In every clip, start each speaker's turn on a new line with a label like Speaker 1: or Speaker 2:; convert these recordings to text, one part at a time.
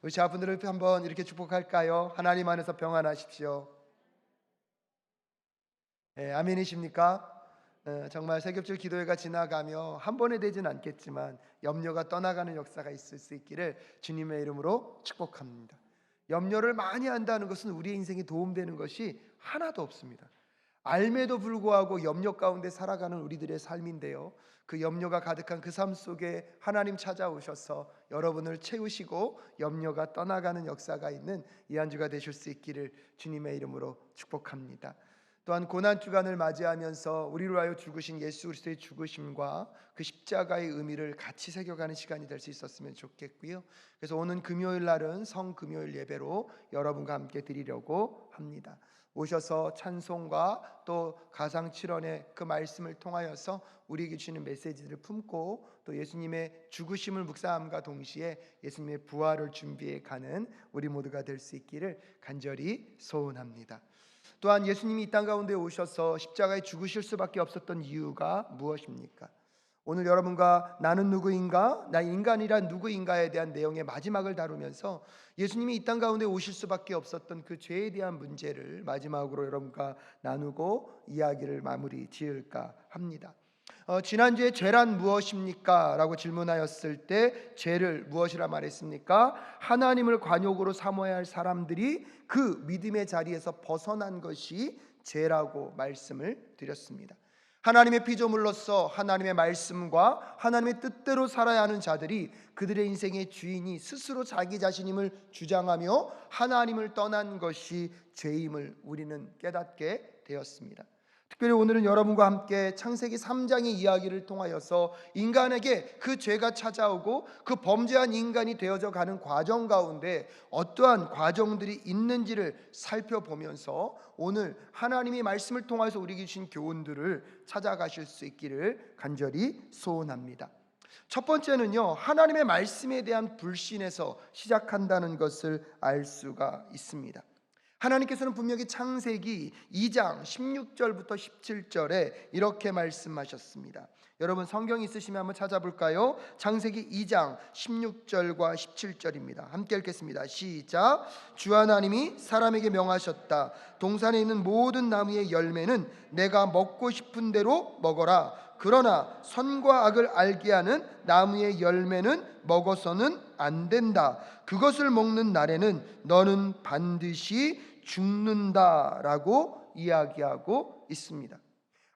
Speaker 1: 우리 자분들을 한번 이렇게 축복할까요? 하나님 안에서 평안하십시오. 아멘이십니까? 정말 세겹절 기도회가 지나가며 한 번에 되진 않겠지만 염려가 떠나가는 역사가 있을 수 있기를 주님의 이름으로 축복합니다. 염려를 많이 한다는 것은 우리의 인생에 도움되는 것이 하나도 없습니다. 알매도 불구하고 염려 가운데 살아가는 우리들의 삶인데요, 그 염려가 가득한 그 삶 속에 하나님 찾아오셔서 여러분을 채우시고 염려가 떠나가는 역사가 있는 이 한 주가 되실 수 있기를 주님의 이름으로 축복합니다. 또한 고난주간을 맞이하면서 우리를 위하여 죽으신 예수 그리스도의 죽으심과 그 십자가의 의미를 같이 새겨가는 시간이 될 수 있었으면 좋겠고요. 그래서 오는 금요일 날은 성금요일 예배로 여러분과 함께 드리려고 합니다. 오셔서 찬송과 또 가상칠언의 그 말씀을 통하여서 우리에게 주시는 메시지를 품고 또 예수님의 죽으심을 묵상함과 동시에 예수님의 부활을 준비해 가는 우리 모두가 될 수 있기를 간절히 소원합니다. 또한 예수님이 이 땅 가운데 오셔서 십자가에 죽으실 수밖에 없었던 이유가 무엇입니까? 오늘 여러분과 나는 누구인가? 나 인간이란 누구인가에 대한 내용의 마지막을 다루면서 예수님이 이 땅 가운데 오실 수밖에 없었던 그 죄에 대한 문제를 마지막으로 여러분과 나누고 이야기를 마무리 지을까 합니다. 지난주에 죄란 무엇입니까? 라고 질문하였을 때 죄를 무엇이라 말했습니까? 하나님을 관용으로 삼아야 할 사람들이 그 믿음의 자리에서 벗어난 것이 죄라고 말씀을 드렸습니다. 하나님의 피조물로서 하나님의 말씀과 하나님의 뜻대로 살아야 하는 자들이 그들의 인생의 주인이 스스로 자기 자신임을 주장하며 하나님을 떠난 것이 죄임을 우리는 깨닫게 되었습니다. 특별히 오늘은 여러분과 함께 창세기 3장의 이야기를 통하여서 인간에게 그 죄가 찾아오고 그 범죄한 인간이 되어져 가는 과정 가운데 어떠한 과정들이 있는지를 살펴보면서 오늘 하나님의 말씀을 통해서 우리에게 주신 교훈들을 찾아가실 수 있기를 간절히 소원합니다. 첫 번째는요, 하나님의 말씀에 대한 불신에서 시작한다는 것을 알 수가 있습니다. 하나님께서는 분명히 창세기 2장 16절부터 17절에 이렇게 말씀하셨습니다. 여러분 성경 있으시면 한번 찾아볼까요? 창세기 2장 16절과 17절입니다. 함께 읽겠습니다. 시작. 주 하나님이 사람에게 명하셨다. 동산에 있는 모든 나무의 열매는 내가 먹고 싶은 대로 먹어라. 그러나 선과 악을 알게 하는 나무의 열매는 먹어서는 안 된다. 그것을 먹는 날에는 너는 반드시 죽는다라고 이야기하고 있습니다.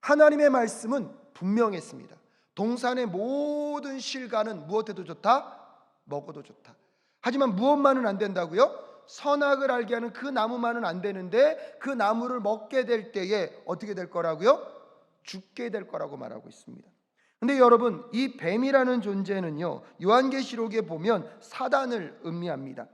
Speaker 1: 하나님의 말씀은 분명했습니다. 동산의 모든 실과는 무엇해도 좋다? 먹어도 좋다. 하지만 무엇만은 안 된다고요? 선악을 알게 하는 그 나무만은 안 되는데 그 나무를 먹게 될 때에 어떻게 될 거라고요? 죽게 될 거라고 말하고 있습니다. 근데 여러분, 이 뱀이라는 존재는요, 요한계시록에 보면 사단을 의미합니다.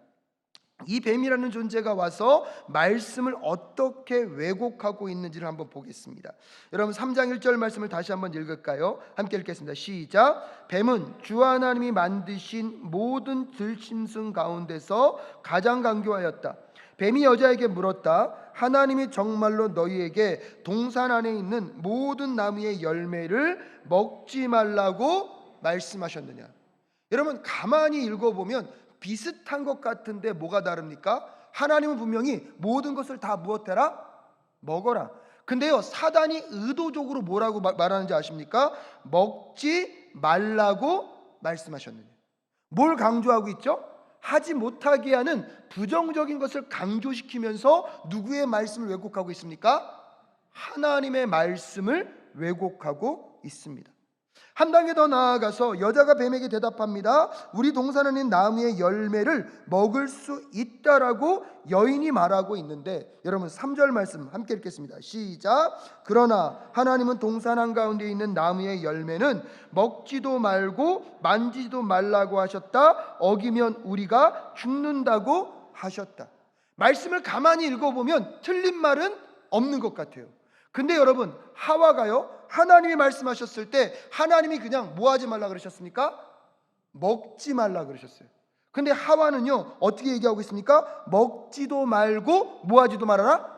Speaker 1: 이 뱀이라는 존재가 와서 말씀을 어떻게 왜곡하고 있는지를 한번 보겠습니다. 여러분 3장 1절 말씀을 다시 한번 읽을까요? 함께 읽겠습니다. 시작. 뱀은 주 하나님이 만드신 모든 들짐승 가운데서 가장 강교하였다. 뱀이 여자에게 물었다. 하나님이 정말로 너희에게 동산 안에 있는 모든 나무의 열매를 먹지 말라고 말씀하셨느냐? 여러분 가만히 읽어보면 비슷한 것 같은데 뭐가 다릅니까? 하나님은 분명히 모든 것을 다 무엇해라? 먹어라. 근데요, 사단이 의도적으로 뭐라고 말하는지 아십니까? 먹지 말라고 말씀하셨느냐. 뭘 강조하고 있죠? 하지 못하게 하는 부정적인 것을 강조시키면서 누구의 말씀을 왜곡하고 있습니까? 하나님의 말씀을 왜곡하고 있습니다. 한 단계 더 나아가서 여자가 뱀에게 대답합니다. 우리 동산 안에 나무의 열매를 먹을 수 있다라고 여인이 말하고 있는데, 여러분 3절 말씀 함께 읽겠습니다. 시작. 그러나 하나님은 동산 한가운데 있는 나무의 열매는 먹지도 말고 만지지도 말라고 하셨다. 어기면 우리가 죽는다고 하셨다. 말씀을 가만히 읽어보면 틀린 말은 없는 것 같아요. 근데 여러분 하와가요, 하나님이 말씀하셨을 때 하나님이 그냥 뭐 하지 말라 그러셨습니까? 먹지 말라 그러셨어요. 근데 하와는요 어떻게 얘기하고 있습니까? 먹지도 말고 뭐 하지도 말아라?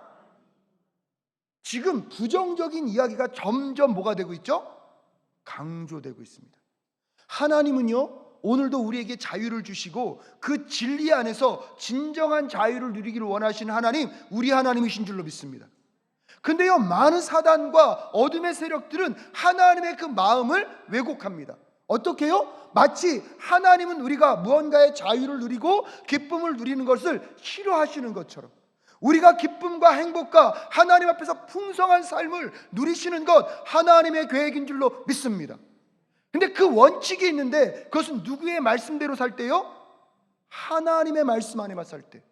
Speaker 1: 지금 부정적인 이야기가 점점 뭐가 되고 있죠? 강조되고 있습니다. 하나님은요 오늘도 우리에게 자유를 주시고 그 진리 안에서 진정한 자유를 누리기를 원하시는 하나님, 우리 하나님이신 줄로 믿습니다. 근데요, 많은 사단과 어둠의 세력들은 하나님의 그 마음을 왜곡합니다. 어떻게요? 마치 하나님은 우리가 무언가의 자유를 누리고 기쁨을 누리는 것을 싫어하시는 것처럼, 우리가 기쁨과 행복과 하나님 앞에서 풍성한 삶을 누리시는 것 하나님의 계획인 줄로 믿습니다. 근데 그 원칙이 있는데 그것은 누구의 말씀대로 살 때요? 하나님의 말씀 안에만 살 때.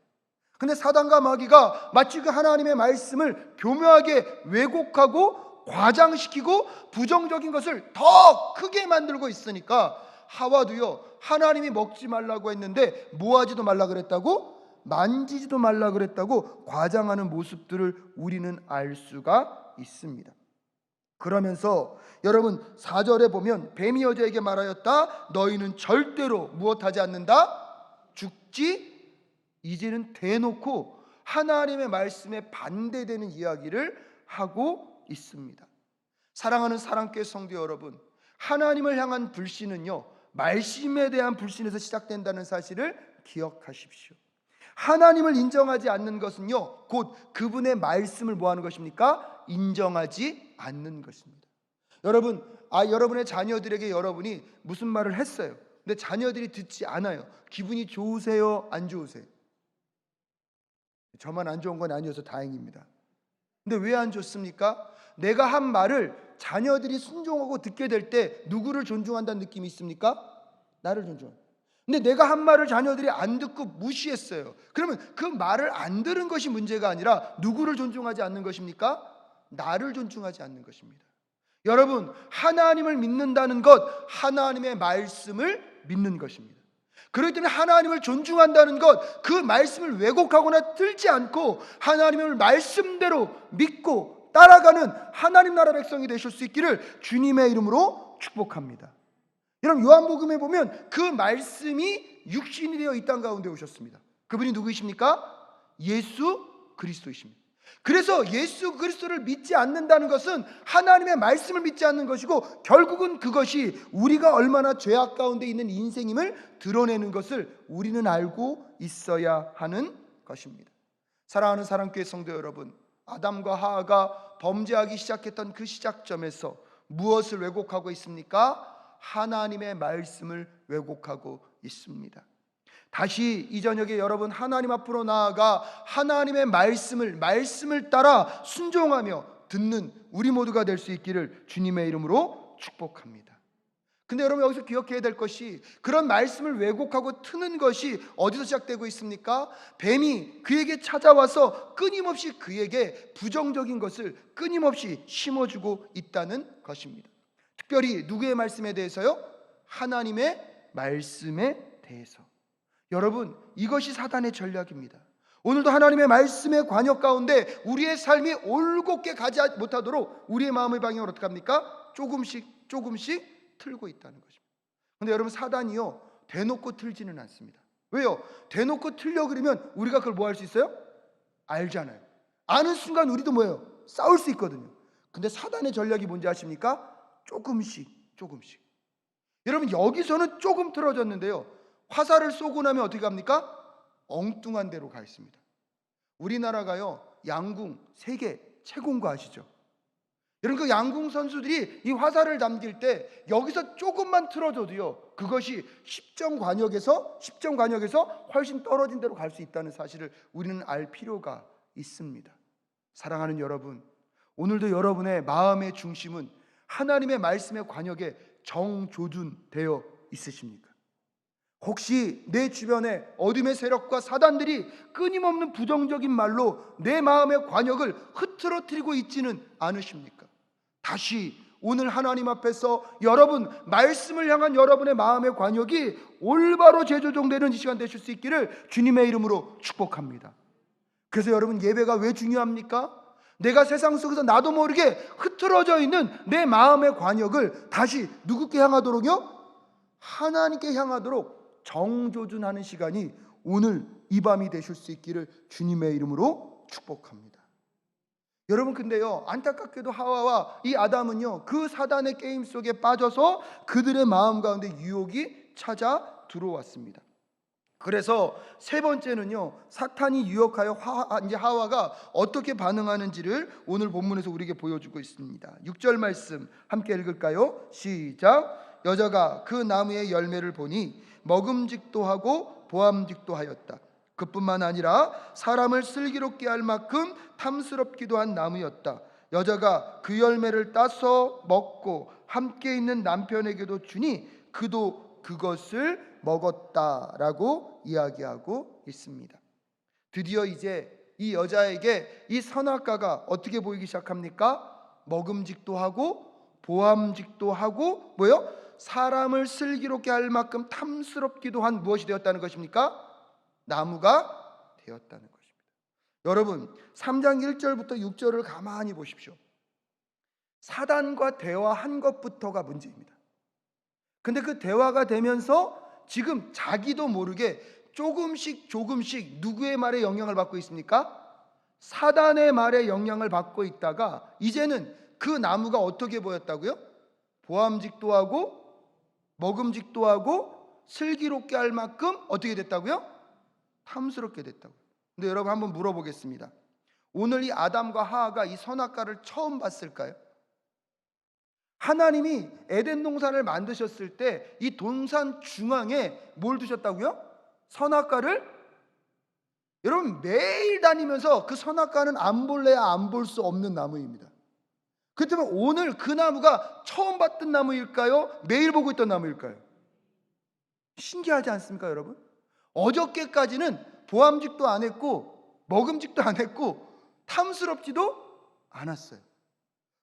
Speaker 1: 근데 사단과 마귀가 마치 그 하나님의 말씀을 교묘하게 왜곡하고 과장시키고 부정적인 것을 더 크게 만들고 있으니까 하와도요, 하나님이 먹지 말라고 했는데 모하지도 말라 그랬다고, 만지지도 말라 그랬다고 과장하는 모습들을 우리는 알 수가 있습니다. 그러면서 여러분 4절에 보면 뱀이 여자에게 말하였다. 너희는 절대로 무엇하지 않는다? 죽지. 이제는 대놓고 하나님의 말씀에 반대되는 이야기를 하고 있습니다. 사랑하는 사랑교회 성도 여러분, 하나님을 향한 불신은요, 말씀에 대한 불신에서 시작된다는 사실을 기억하십시오. 하나님을 인정하지 않는 것은요, 곧 그분의 말씀을 뭐하는 것입니까? 인정하지 않는 것입니다. 여러분, 여러분의 자녀들에게 여러분이 무슨 말을 했어요. 근데 자녀들이 듣지 않아요. 기분이 좋으세요? 안 좋으세요? 저만 안 좋은 건 아니어서 다행입니다. 근데 왜 안 좋습니까? 내가 한 말을 자녀들이 순종하고 듣게 될 때 누구를 존중한다는 느낌이 있습니까? 나를 존중한다. 근데 내가 한 말을 자녀들이 안 듣고 무시했어요. 그러면 그 말을 안 들은 것이 문제가 아니라 누구를 존중하지 않는 것입니까? 나를 존중하지 않는 것입니다. 여러분, 하나님을 믿는다는 것, 하나님의 말씀을 믿는 것입니다. 그렇기 때문에 하나님을 존중한다는 것, 그 말씀을 왜곡하거나 틀지 않고 하나님의 말씀대로 믿고 따라가는 하나님 나라 백성이 되실 수 있기를 주님의 이름으로 축복합니다. 여러분, 요한복음에 보면 그 말씀이 육신이 되어 이 땅 가운데 오셨습니다. 그분이 누구이십니까? 예수 그리스도이십니다. 그래서 예수 그리스도를 믿지 않는다는 것은 하나님의 말씀을 믿지 않는 것이고, 결국은 그것이 우리가 얼마나 죄악 가운데 있는 인생임을 드러내는 것을 우리는 알고 있어야 하는 것입니다. 사랑하는 사랑교회 성도 여러분, 아담과 하와가 범죄하기 시작했던 그 시작점에서 무엇을 왜곡하고 있습니까? 하나님의 말씀을 왜곡하고 있습니다. 다시 이 저녁에 여러분, 하나님 앞으로 나아가 하나님의 말씀을 따라 순종하며 듣는 우리 모두가 될 수 있기를 주님의 이름으로 축복합니다. 근데 여러분, 여기서 기억해야 될 것이, 그런 말씀을 왜곡하고 트는 것이 어디서 시작되고 있습니까? 뱀이 그에게 찾아와서 끊임없이 그에게 부정적인 것을 끊임없이 심어주고 있다는 것입니다. 특별히 누구의 말씀에 대해서요? 하나님의 말씀에 대해서. 여러분, 이것이 사단의 전략입니다. 오늘도 하나님의 말씀의 관역 가운데 우리의 삶이 올곧게 가지 못하도록 우리의 마음의 방향을 어떻게 합니까? 조금씩 틀고 있다는 것입니다. 그런데 여러분, 사단이요, 대놓고 틀지는 않습니다. 왜요? 대놓고 틀려 그러면 우리가 그걸 뭐 할 수 있어요? 알잖아요. 아는 순간 우리도 뭐예요? 싸울 수 있거든요. 근데 사단의 전략이 뭔지 아십니까? 조금씩. 여러분, 여기서는 조금 틀어졌는데요, 화살을 쏘고 나면 어떻게 합니까? 엉뚱한 데로 가 있습니다. 우리나라가요, 양궁 세계 최고인 거 아시죠? 여러분, 그 양궁 선수들이 이 화살을 남길 때 여기서 조금만 틀어져도요, 그것이 10점 관역에서 훨씬 떨어진 데로 갈 수 있다는 사실을 우리는 알 필요가 있습니다. 사랑하는 여러분, 오늘도 여러분의 마음의 중심은 하나님의 말씀의 관역에 정조준되어 있으십니까? 혹시 내 주변에 어둠의 세력과 사단들이 끊임없는 부정적인 말로 내 마음의 관역을 흐트러뜨리고 있지는 않으십니까? 다시 오늘 하나님 앞에서 여러분, 말씀을 향한 여러분의 마음의 관역이 올바로 재조정되는 이 시간 되실 수 있기를 주님의 이름으로 축복합니다. 그래서 여러분, 예배가 왜 중요합니까? 내가 세상 속에서 나도 모르게 흐트러져 있는 내 마음의 관역을 다시 누구께 향하도록요? 하나님께 향하도록 정조준하는 시간이 오늘 이 밤이 되실 수 있기를 주님의 이름으로 축복합니다. 여러분, 근데요, 안타깝게도 하와와 이 아담은요, 그 사단의 게임 속에 빠져서 그들의 마음 가운데 유혹이 찾아 들어왔습니다. 그래서 세 번째는요, 사탄이 유혹하여 하와가 어떻게 반응하는지를 오늘 본문에서 우리에게 보여주고 있습니다. 6절 말씀 함께 읽을까요? 시작. 여자가 그 나무의 열매를 보니 먹음직도 하고 보암직도 하였다. 그뿐만 아니라 사람을 슬기롭게 할 만큼 탐스럽기도 한 나무였다. 여자가 그 열매를 따서 먹고 함께 있는 남편에게도 주니 그도 그것을 먹었다라고 이야기하고 있습니다. 드디어 이제 이 여자에게 이 선악과가 어떻게 보이기 시작합니까? 먹음직도 하고 보암직도 하고 뭐요? 사람을 슬기롭게 할 만큼 탐스럽기도 한 무엇이 되었다는 것입니까? 나무가 되었다는 것입니다. 여러분 3장 1절부터 6절을 가만히 보십시오. 사단과 대화한 것부터가 문제입니다. 근데 그 대화가 되면서 지금 자기도 모르게 조금씩 누구의 말에 영향을 받고 있습니까? 사단의 말에 영향을 받고 있다가 이제는 그 나무가 어떻게 보였다고요? 보암직도 하고 먹음직도 하고 슬기롭게 할 만큼 어떻게 됐다고요? 탐스럽게 됐다고요. 근데 여러분 한번 물어보겠습니다. 오늘 이 아담과 하와가 이 선악과를 처음 봤을까요? 하나님이 에덴 동산을 만드셨을 때 이 동산 중앙에 뭘 두셨다고요? 선악과를. 여러분 매일 다니면서 그 선악과는 안 볼래야 안 볼 수 없는 나무입니다. 그렇다면 오늘 그 나무가 처음 봤던 나무일까요? 매일 보고 있던 나무일까요? 신기하지 않습니까 여러분? 어저께까지는 보암직도 안 했고 먹음직도 안 했고 탐스럽지도 않았어요.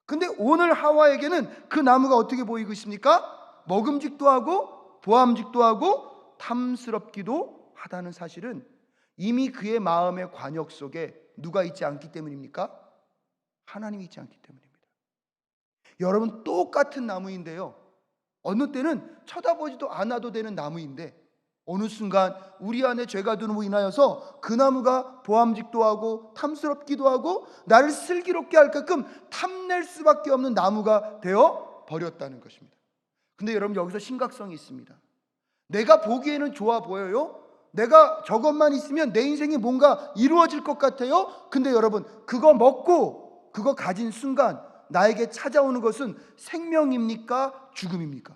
Speaker 1: 근데 오늘 하와에게는 그 나무가 어떻게 보이고 있습니까? 먹음직도 하고 보암직도 하고 탐스럽기도 하다는 사실은 이미 그의 마음의 관역 속에 누가 있지 않기 때문입니까? 하나님이 있지 않기 때문입니다. 여러분 똑같은 나무인데요, 어느 때는 쳐다보지도 않아도 되는 나무인데 어느 순간 우리 안에 죄가 들음으로 인하여서 그 나무가 보암직도 하고 탐스럽기도 하고 나를 슬기롭게 할 만큼 탐낼 수밖에 없는 나무가 되어 버렸다는 것입니다. 근데 여러분 여기서 심각성이 있습니다. 내가 보기에는 좋아 보여요. 내가 저것만 있으면 내 인생이 뭔가 이루어질 것 같아요. 근데 여러분 그거 먹고 그거 가진 순간 나에게 찾아오는 것은 생명입니까? 죽음입니까?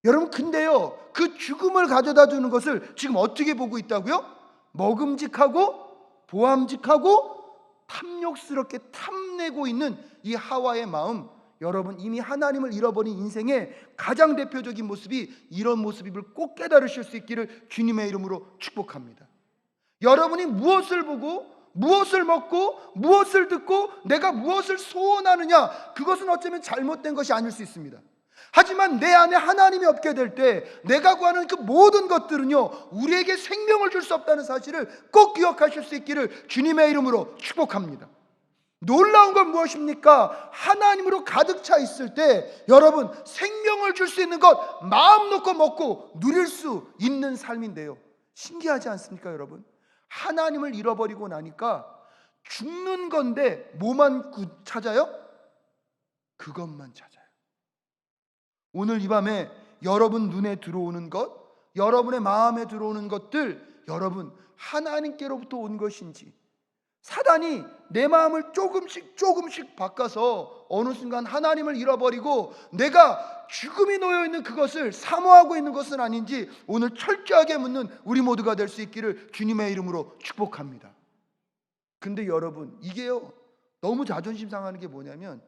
Speaker 1: 여러분 근데요 그 죽음을 가져다 주는 것을 지금 어떻게 보고 있다고요? 먹음직하고 보암직하고 탐욕스럽게 탐내고 있는 이 하와의 마음, 여러분 이미 하나님을 잃어버린 인생의 가장 대표적인 모습이 이런 모습임을 꼭 깨달으실 수 있기를 주님의 이름으로 축복합니다. 여러분이 무엇을 보고 무엇을 먹고 무엇을 듣고 내가 무엇을 소원하느냐, 그것은 어쩌면 잘못된 것이 아닐 수 있습니다. 하지만 내 안에 하나님이 없게 될 때 내가 구하는 그 모든 것들은요 우리에게 생명을 줄 수 없다는 사실을 꼭 기억하실 수 있기를 주님의 이름으로 축복합니다. 놀라운 건 무엇입니까? 하나님으로 가득 차 있을 때 여러분 생명을 줄 수 있는 것 마음 놓고 먹고 누릴 수 있는 삶인데요, 신기하지 않습니까 여러분? 하나님을 잃어버리고 나니까 죽는 건데 뭐만 찾아요? 그것만 찾아요. 오늘 이 밤에 여러분 눈에 들어오는 것, 여러분의 마음에 들어오는 것들, 여러분 하나님께로부터 온 것인지, 사단이 내 마음을 조금씩 바꿔서 어느 순간 하나님을 잃어버리고 내가 죽음이 놓여있는 그것을 사모하고 있는 것은 아닌지 오늘 철저하게 묻는 우리 모두가 될 수 있기를 주님의 이름으로 축복합니다. 근데 여러분 이게요 너무 자존심 상하는 게 뭐냐면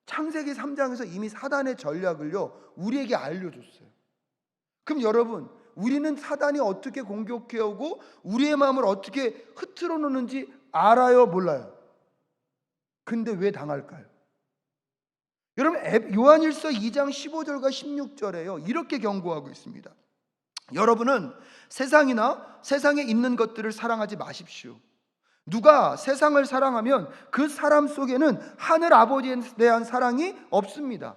Speaker 1: 창세기 3장에서 이미 사단의 전략을요 우리에게 알려줬어요. 그럼 여러분 우리는 사단이 어떻게 공격해오고 우리의 마음을 어떻게 흐트러 놓는지 알아요? 몰라요? 근데 왜 당할까요? 여러분 요한일서 2장 15절과 16절에요 이렇게 경고하고 있습니다. 여러분은 세상이나 세상에 있는 것들을 사랑하지 마십시오. 누가 세상을 사랑하면 그 사람 속에는 하늘 아버지에 대한 사랑이 없습니다.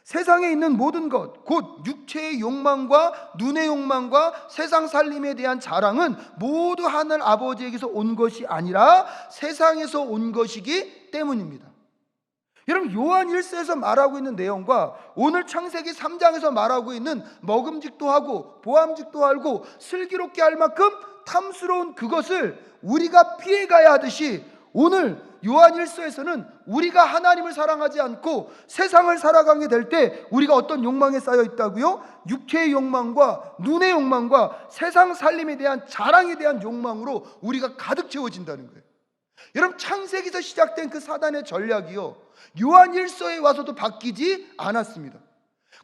Speaker 1: 세상에 있는 모든 것, 곧 육체의 욕망과 눈의 욕망과 세상 살림에 대한 자랑은 모두 하늘 아버지에게서 온 것이 아니라 세상에서 온 것이기 때문입니다. 여러분, 요한 1서에서 말하고 있는 내용과 오늘 창세기 3장에서 말하고 있는 먹음직도 하고 보암직도 하고 슬기롭게 할 만큼 탐스러운 그것을 우리가 피해가야 하듯이, 오늘 요한 1서에서는 우리가 하나님을 사랑하지 않고 세상을 살아가게 될 때 우리가 어떤 욕망에 쌓여 있다고요? 육체의 욕망과 눈의 욕망과 세상 살림에 대한 자랑에 대한 욕망으로 우리가 가득 채워진다는 거예요. 여러분, 창세기에서 시작된 그 사단의 전략이요, 요한 1서에 와서도 바뀌지 않았습니다.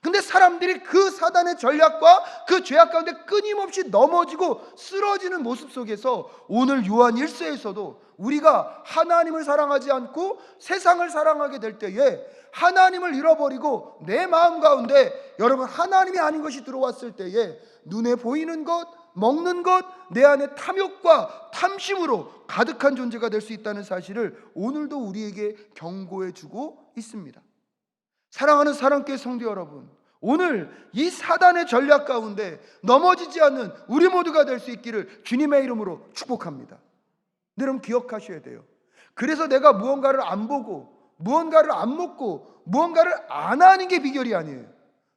Speaker 1: 근데 사람들이 그 사단의 전략과 그 죄악 가운데 끊임없이 넘어지고 쓰러지는 모습 속에서 오늘 요한 1서에서도 우리가 하나님을 사랑하지 않고 세상을 사랑하게 될 때에 하나님을 잃어버리고 내 마음 가운데 여러분 하나님이 아닌 것이 들어왔을 때에 눈에 보이는 것, 먹는 것, 내 안에 탐욕과 탐심으로 가득한 존재가 될 수 있다는 사실을 오늘도 우리에게 경고해 주고 있습니다. 사랑하는 사랑교회 성도 여러분, 오늘 이 사단의 전략 가운데 넘어지지 않는 우리 모두가 될 수 있기를 주님의 이름으로 축복합니다. 여러분, 기억하셔야 돼요. 그래서 내가 무언가를 안 보고 무언가를 안 먹고 무언가를 안 하는 게 비결이 아니에요.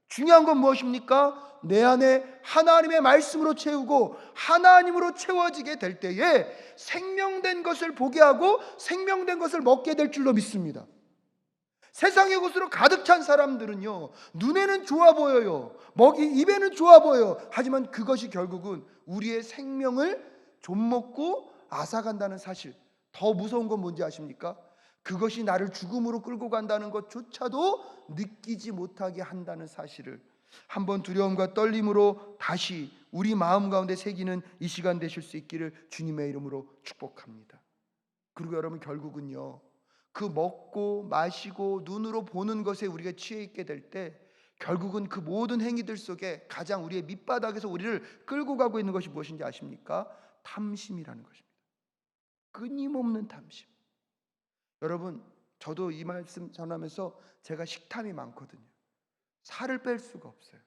Speaker 1: 중요한 건 무엇입니까? 내 안에 하나님의 말씀으로 채우고 하나님으로 채워지게 될 때에 생명된 것을 보게 하고 생명된 것을 먹게 될 줄로 믿습니다. 세상의 것으로 가득 찬 사람들은요, 눈에는 좋아 보여요, 입에는 좋아 보여요. 하지만 그것이 결국은 우리의 생명을 좀먹고 앗아간다는 사실. 더 무서운 건 뭔지 아십니까? 그것이 나를 죽음으로 끌고 간다는 것조차도 느끼지 못하게 한다는 사실을 한번 두려움과 떨림으로 다시 우리 마음 가운데 새기는 이 시간 되실 수 있기를 주님의 이름으로 축복합니다. 그리고 여러분, 결국은요, 그 먹고 마시고 눈으로 보는 것에 우리가 취해 있게 될 때 결국은 그 모든 행위들 속에 가장 우리의 밑바닥에서 우리를 끌고 가고 있는 것이 무엇인지 아십니까? 탐심이라는 것입니다. 끊임없는 탐심. 여러분, 저도 이 말씀 전하면서 제가 식탐이 많거든요. 살을 뺄 수가 없어요.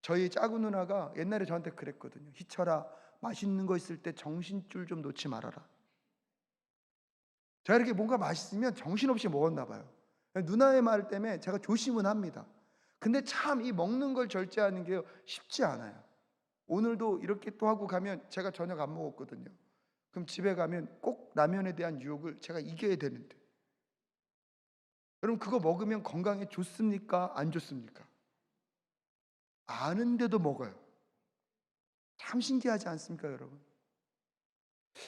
Speaker 1: 저희 작은 누나가 옛날에 저한테 그랬거든요. 희철아, 맛있는 거 있을 때 정신줄 좀 놓지 말아라. 제가 이렇게 뭔가 맛있으면 정신없이 먹었나 봐요. 누나의 말 때문에 제가 조심은 합니다. 근데 참 이 먹는 걸 절제하는 게 쉽지 않아요. 오늘도 이렇게 또 하고 가면 제가 저녁 안 먹었거든요. 그럼 집에 가면 꼭 라면에 대한 유혹을 제가 이겨야 되는데, 여러분, 그거 먹으면 건강에 좋습니까? 안 좋습니까? 아는데도 먹어요. 참 신기하지 않습니까, 여러분?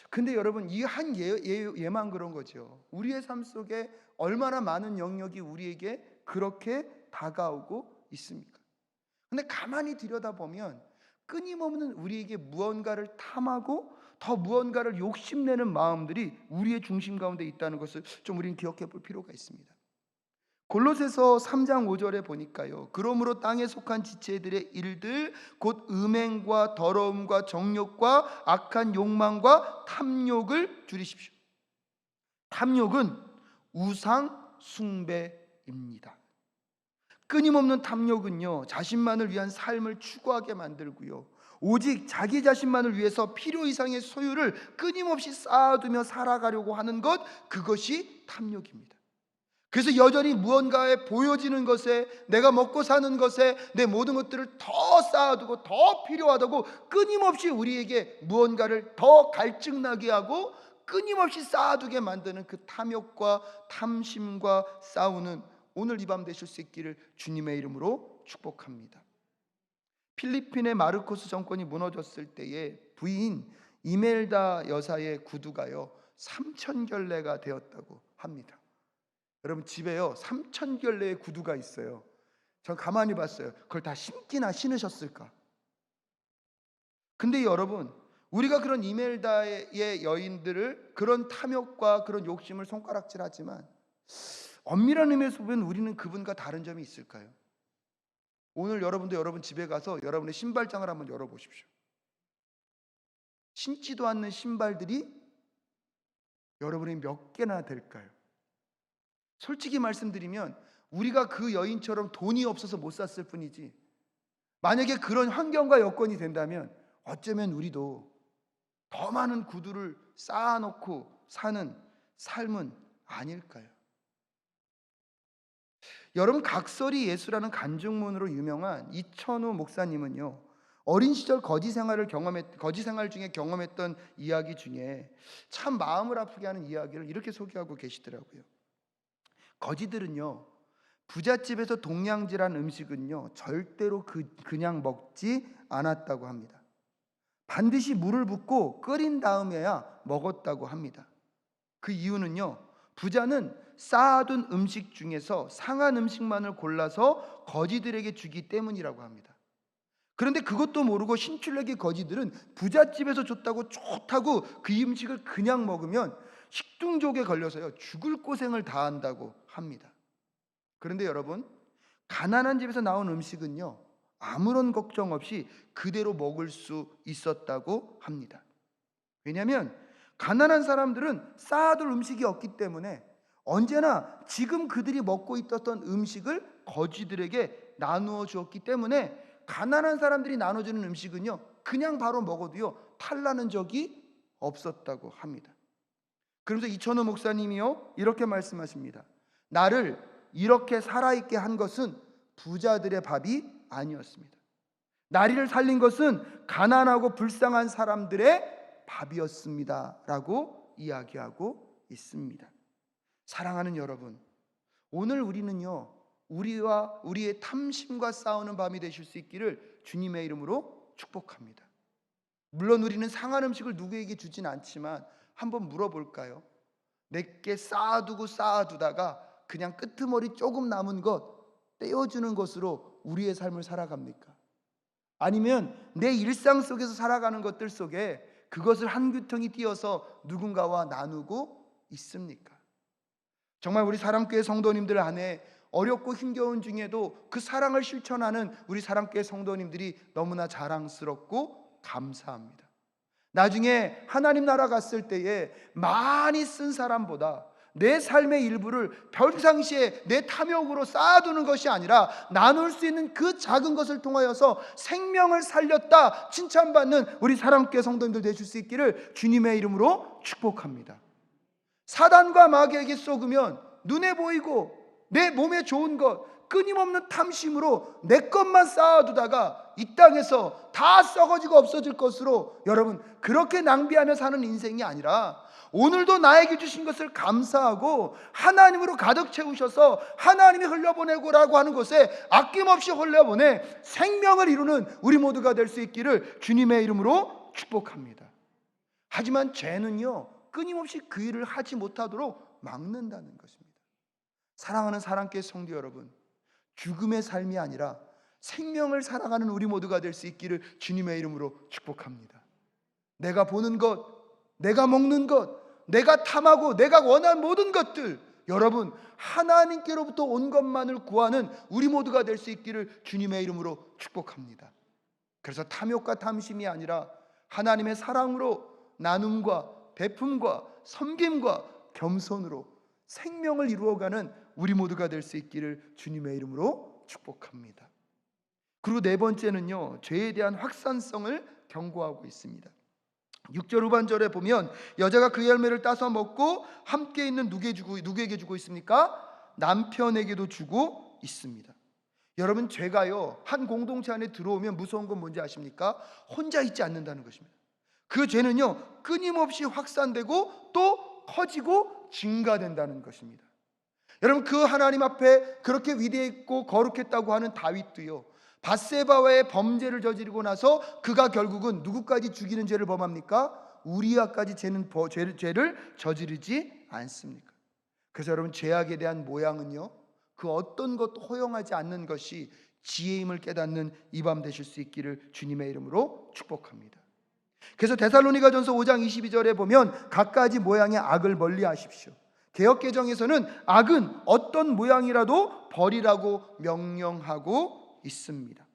Speaker 1: 근데 여러분, 이 한 예만 그런 거죠. 우리의 삶 속에 얼마나 많은 영역이 우리에게 그렇게 다가오고 있습니까? 근데 가만히 들여다보면 끊임없는 우리에게 무언가를 탐하고 더 무언가를 욕심내는 마음들이 우리의 중심 가운데 있다는 것을 좀 우리는 기억해 볼 필요가 있습니다. 골로새서 3장 5절에 보니까요, 그러므로 땅에 속한 지체들의 일들 곧 음행과 더러움과 정욕과 악한 욕망과 탐욕을 줄이십시오. 탐욕은 우상 숭배입니다. 끊임없는 탐욕은요, 자신만을 위한 삶을 추구하게 만들고요, 오직 자기 자신만을 위해서 필요 이상의 소유를 끊임없이 쌓아두며 살아가려고 하는 것, 그것이 탐욕입니다. 그래서 여전히 무언가에 보여지는 것에, 내가 먹고 사는 것에 내 모든 것들을 더 쌓아두고 더 필요하다고 끊임없이 우리에게 무언가를 더 갈증나게 하고 끊임없이 쌓아두게 만드는 그 탐욕과 탐심과 싸우는 오늘 이 밤 되실 수 있기를 주님의 이름으로 축복합니다. 필리핀의 마르코스 정권이 무너졌을 때에 부인 이멜다 여사의 구두가요 3,000켤레가 되었다고 합니다. 여러분, 집에요 3,000켤레의 구두가 있어요. 전 가만히 봤어요. 그걸 다 신기나 신으셨을까? 근데 여러분, 우리가 그런 이멜다의 여인들을 그런 탐욕과 그런 욕심을 손가락질하지만 엄밀한 의미에서 보면 우리는 그분과 다른 점이 있을까요? 오늘 여러분도 여러분 집에 가서 여러분의 신발장을 한번 열어보십시오. 신지도 않는 신발들이 여러분이 몇 개나 될까요? 솔직히 말씀드리면 우리가 그 여인처럼 돈이 없어서 못 샀을 뿐이지, 만약에 그런 환경과 여건이 된다면 어쩌면 우리도 더 많은 구두를 쌓아놓고 사는 삶은 아닐까요? 여러분, 각설이 예수라는 간증문으로 유명한 이천우 목사님은요, 어린 시절 거지 생활 중에 경험했던 이야기 중에 참 마음을 아프게 하는 이야기를 이렇게 소개하고 계시더라고요. 거지들은요, 부잣집에서 동냥질한 음식은요 절대로 그냥 먹지 않았다고 합니다. 반드시 물을 붓고 끓인 다음에야 먹었다고 합니다. 그 이유는요, 부자는 쌓아둔 음식 중에서 상한 음식만을 골라서 거지들에게 주기 때문이라고 합니다. 그런데 그것도 모르고 신출내기 거지들은 부잣집에서 줬다고 좋다고 그 음식을 그냥 먹으면 식중독에 걸려서요 죽을 고생을 다한다고 합니다. 그런데 여러분, 가난한 집에서 나온 음식은요 아무런 걱정 없이 그대로 먹을 수 있었다고 합니다. 왜냐하면 가난한 사람들은 쌓아둘 음식이 없기 때문에 언제나 지금 그들이 먹고 있었던 음식을 거지들에게 나누어 주었기 때문에 가난한 사람들이 나눠주는 음식은요 그냥 바로 먹어도요 탈나는 적이 없었다고 합니다. 그러면서 이천호 목사님이요 이렇게 말씀하십니다. 나를 이렇게 살아있게 한 것은 부자들의 밥이 아니었습니다. 나를 살린 것은 가난하고 불쌍한 사람들의 밥이었습니다 라고 이야기하고 있습니다. 사랑하는 여러분, 오늘 우리는요 우리와 우리의 탐심과 싸우는 밤이 되실 수 있기를 주님의 이름으로 축복합니다. 물론 우리는 상한 음식을 누구에게 주진 않지만 한번 물어볼까요? 내게 쌓아두다가 그냥 끄트머리 조금 남은 것 떼어주는 것으로 우리의 삶을 살아갑니까? 아니면 내 일상 속에서 살아가는 것들 속에 그것을 한 귀퉁이 띄어서 누군가와 나누고 있습니까? 정말 우리 사랑교회 성도님들 안에 어렵고 힘겨운 중에도 그 사랑을 실천하는 우리 사랑교회 성도님들이 너무나 자랑스럽고 감사합니다. 나중에 하나님 나라 갔을 때에 많이 쓴 사람보다 내 삶의 일부를 평상시에 내 탐욕으로 쌓아두는 것이 아니라 나눌 수 있는 그 작은 것을 통하여서 생명을 살렸다 칭찬받는 우리 사랑교회 성도님들 되실 수 있기를 주님의 이름으로 축복합니다. 사단과 마귀에게 속으면 눈에 보이고 내 몸에 좋은 것 끊임없는 탐심으로 내 것만 쌓아두다가 이 땅에서 다 썩어지고 없어질 것으로 여러분 그렇게 낭비하며 사는 인생이 아니라 오늘도 나에게 주신 것을 감사하고 하나님으로 가득 채우셔서 하나님이 흘려보내고라고 하는 것에 아낌없이 흘려보내 생명을 이루는 우리 모두가 될 수 있기를 주님의 이름으로 축복합니다. 하지만 죄는요 끊임없이 그 일을 하지 못하도록 막는다는 것입니다. 사랑하는 사랑교회 성도 여러분, 죽음의 삶이 아니라 생명을 살아가는 우리 모두가 될 수 있기를 주님의 이름으로 축복합니다. 내가 보는 것, 내가 먹는 것, 내가 탐하고 내가 원하는 모든 것들, 여러분 하나님께로부터 온 것만을 구하는 우리 모두가 될 수 있기를 주님의 이름으로 축복합니다. 그래서 탐욕과 탐심이 아니라 하나님의 사랑으로 나눔과 베품과 섬김과 겸손으로 생명을 이루어가는 우리 모두가 될 수 있기를 주님의 이름으로 축복합니다. 그리고 네 번째는요 죄에 대한 확산성을 경고하고 있습니다. 6절 후반절에 보면 여자가 그 열매를 따서 먹고 함께 있는 누구에게 주고 있습니까? 남편에게도 주고 있습니다. 여러분 죄가요 한 공동체 안에 들어오면 무서운 건 뭔지 아십니까? 혼자 있지 않는다는 것입니다. 그 죄는요 끊임없이 확산되고 또 커지고 증가된다는 것입니다. 여러분 그 하나님 앞에 그렇게 위대했고 거룩했다고 하는 다윗도요 밧세바와의 범죄를 저지르고 나서 그가 결국은 누구까지 죽이는 죄를 범합니까? 우리아까지 죄를 저지르지 않습니까? 그래서 여러분 죄악에 대한 모양은요 그 어떤 것도 허용하지 않는 것이 지혜임을 깨닫는 이 밤 되실 수 있기를 주님의 이름으로 축복합니다. 그래서 데살로니가전서 5장 22절에 보면 갖가지 모양의 악을 멀리하십시오. 개역개정에서는 악은 어떤 모양이라도 버리라고 명령하고 있습니다.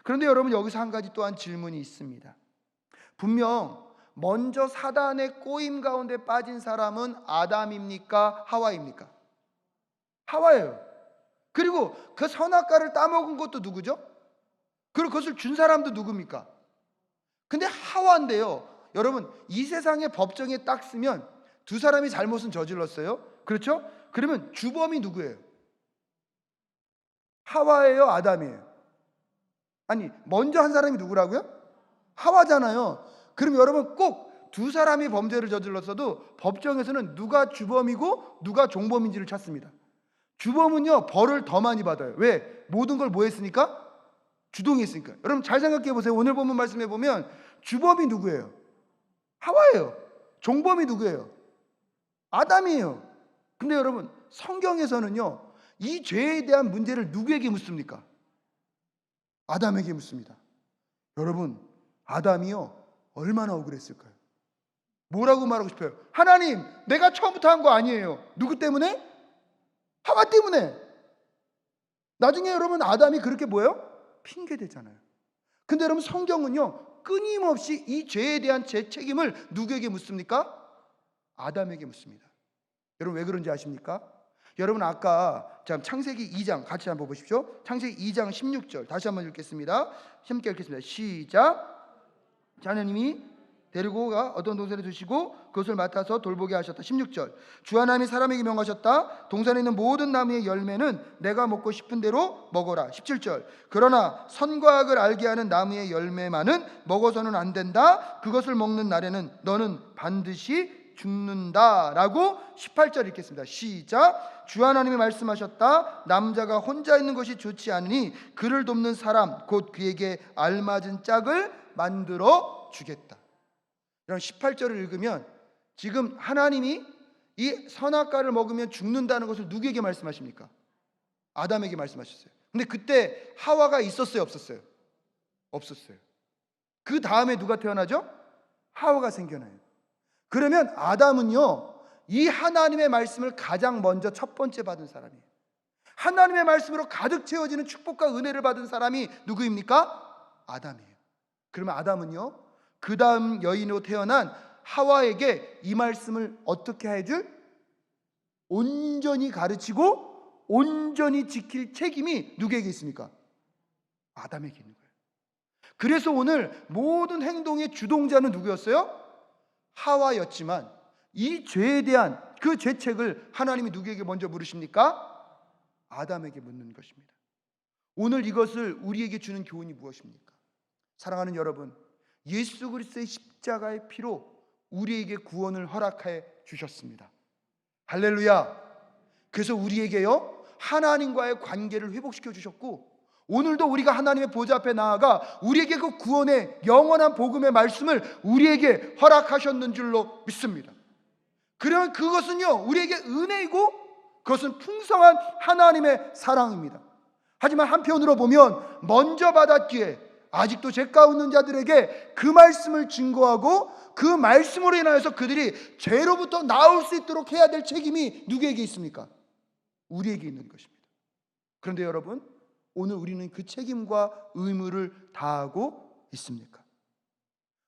Speaker 1: 그런데 여러분 여기서 한 가지 또한 질문이 있습니다. 분명 먼저 사단의 꼬임 가운데 빠진 사람은 아담입니까? 하와입니까? 하와예요. 그리고 그 선악과를 따먹은 것도 누구죠? 그리고 그것을 준 사람도 누굽니까? 근데 하와인데요 여러분 이 세상의 법정에 딱 쓰면 두 사람이 잘못은 저질렀어요. 그렇죠? 그러면 주범이 누구예요? 하와예요, 아담이에요? 아니, 먼저 한 사람이 누구라고요? 하와잖아요. 그럼 여러분 꼭 두 사람이 범죄를 저질렀어도 법정에서는 누가 주범이고 누가 종범인지를 찾습니다. 주범은요, 벌을 더 많이 받아요. 왜? 모든 걸 뭐 했으니까? 주동했으니까. 여러분 잘 생각해 보세요. 오늘 본문 말씀해 보면 주범이 누구예요? 하와예요. 종범이 누구예요? 아담이에요. 근데 여러분 성경에서는요, 이 죄에 대한 문제를 누구에게 묻습니까? 아담에게 묻습니다. 여러분, 아담이요 얼마나 억울했을까요? 뭐라고 말하고 싶어요? 하나님, 내가 처음부터 한 거 아니에요. 누구 때문에? 하와 때문에. 나중에 여러분 아담이 그렇게 뭐예요? 핑계 대잖아요. 근데 여러분 성경은요, 끊임없이 이 죄에 대한 제 책임을 누구에게 묻습니까? 아담에게 묻습니다. 여러분 왜 그런지 아십니까? 여러분 아까 창세기 2장 같이 한번 보십시오. 창세기 2장 16절 다시 한번 읽겠습니다. 함께 읽겠습니다. 시작. 하나님이 데리고 가 어떤 동산에 두시고 그것을 맡아서 돌보게 하셨다. 16절. 주 하나님이 사람에게 명하셨다. 동산에 있는 모든 나무의 열매는 내가 먹고 싶은 대로 먹어라. 17절. 그러나 선과 악을 알게 하는 나무의 열매만은 먹어서는 안 된다. 그것을 먹는 날에는 너는 반드시 죽는다 라고 18절 읽겠습니다. 시작. 주 하나님이 말씀하셨다. 남자가 혼자 있는 것이 좋지 않으니 그를 돕는 사람 곧 그에게 알맞은 짝을 만들어 주겠다. 이런 18절을 읽으면 지금 하나님이 이 선악과를 먹으면 죽는다는 것을 누구에게 말씀하십니까? 아담에게 말씀하셨어요. 근데 그때 하와가 있었어요, 없었어요? 없었어요. 그 다음에 누가 태어나죠? 하와가 생겨나요. 그러면 아담은요, 이 하나님의 말씀을 가장 먼저 첫 번째 받은 사람이에요. 하나님의 말씀으로 가득 채워지는 축복과 은혜를 받은 사람이 누구입니까? 아담이에요. 그러면 아담은요, 그 다음 여인으로 태어난 하와에게 이 말씀을 어떻게 해줄? 온전히 가르치고 온전히 지킬 책임이 누구에게 있습니까? 아담에게 있는 거예요. 그래서 오늘 모든 행동의 주동자는 누구였어요? 하와였지만 이 죄에 대한 그 죄책을 하나님이 누구에게 먼저 물으십니까? 아담에게 묻는 것입니다. 오늘 이것을 우리에게 주는 교훈이 무엇입니까? 사랑하는 여러분, 예수 그리스도의 십자가의 피로 우리에게 구원을 허락해 주셨습니다. 할렐루야. 그래서 우리에게요, 하나님과의 관계를 회복시켜 주셨고, 오늘도 우리가 하나님의 보좌 앞에 나아가 우리에게 그 구원의 영원한 복음의 말씀을 우리에게 허락하셨는 줄로 믿습니다. 그러면 그것은요, 우리에게 은혜이고 그것은 풍성한 하나님의 사랑입니다. 하지만 한편으로 보면 먼저 받았기에 아직도 죄 가운데 자들에게 그 말씀을 증거하고 그 말씀으로 인하여서 그들이 죄로부터 나올 수 있도록 해야 될 책임이 누구에게 있습니까? 우리에게 있는 것입니다. 그런데 여러분, 오늘 우리는 그 책임과 의무를 다하고 있습니까?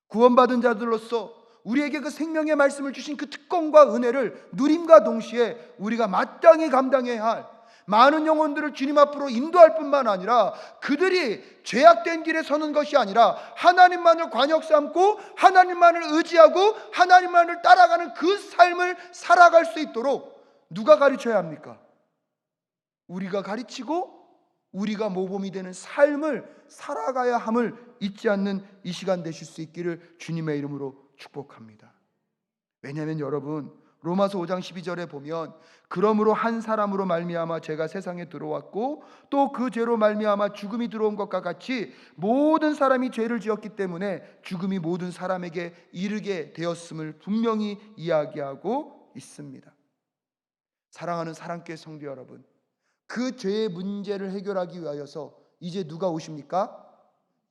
Speaker 1: 구원받은 자들로서 우리에게 그 생명의 말씀을 주신 그 특권과 은혜를 누림과 동시에 우리가 마땅히 감당해야 할 많은 영혼들을 주님 앞으로 인도할 뿐만 아니라 그들이 죄악된 길에 서는 것이 아니라 하나님만을 관역 삼고 하나님만을 의지하고 하나님만을 따라가는 그 삶을 살아갈 수 있도록 누가 가르쳐야 합니까? 우리가 가르치고 우리가 모범이 되는 삶을 살아가야 함을 잊지 않는 이 시간 되실 수 있기를 주님의 이름으로 축복합니다. 왜냐하면 여러분, 로마서 5장 12절에 보면 그러므로 한 사람으로 말미암아 죄가 세상에 들어왔고 또 그 죄로 말미암아 죽음이 들어온 것과 같이 모든 사람이 죄를 지었기 때문에 죽음이 모든 사람에게 이르게 되었음을 분명히 이야기하고 있습니다. 사랑하는 사랑교회 성도 여러분, 그 죄의 문제를 해결하기 위하여서 이제 누가 오십니까?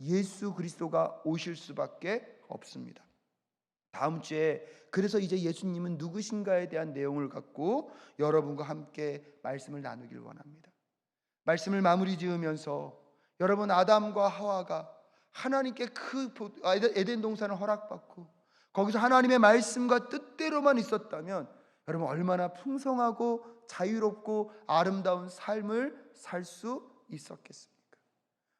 Speaker 1: 예수 그리스도가 오실 수밖에 없습니다. 다음 주에 그래서 이제 예수님은 누구신가에 대한 내용을 갖고 여러분과 함께 말씀을 나누길 원합니다. 말씀을 마무리 지으면서 여러분, 아담과 하와가 하나님께 그 에덴 동산을 허락받고 거기서 하나님의 말씀과 뜻대로만 있었다면 여러분 얼마나 풍성하고 자유롭고 아름다운 삶을 살 수 있었겠습니까?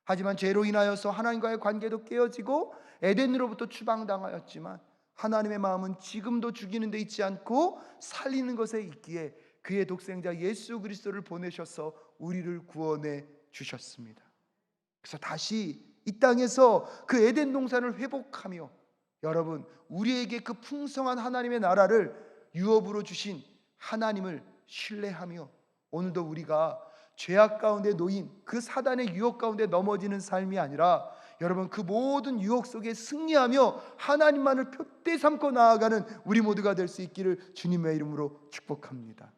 Speaker 1: 하지만 죄로 인하여서 하나님과의 관계도 깨어지고 에덴으로부터 추방당하였지만 하나님의 마음은 지금도 죽이는 데 있지 않고 살리는 것에 있기에 그의 독생자 예수 그리스도를 보내셔서 우리를 구원해 주셨습니다. 그래서 다시 이 땅에서 그 에덴 동산을 회복하며 여러분 우리에게 그 풍성한 하나님의 나라를 유업으로 주신 하나님을 신뢰하며 오늘도 우리가 죄악 가운데 놓인 그 사단의 유혹 가운데 넘어지는 삶이 아니라 여러분 그 모든 유혹 속에 승리하며 하나님만을 표대 삼고 나아가는 우리 모두가 될 수 있기를 주님의 이름으로 축복합니다.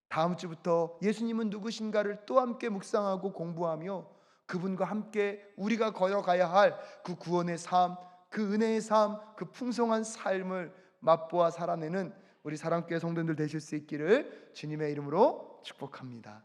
Speaker 1: 다음 주부터 예수님은 누구신가를 또 함께 묵상하고 공부하며 그분과 함께 우리가 걸어가야 할 그 구원의 삶, 그 은혜의 삶, 그 풍성한 삶을 맛보아 살아내는 우리 사랑교회 성도들 되실 수 있기를 주님의 이름으로 축복합니다.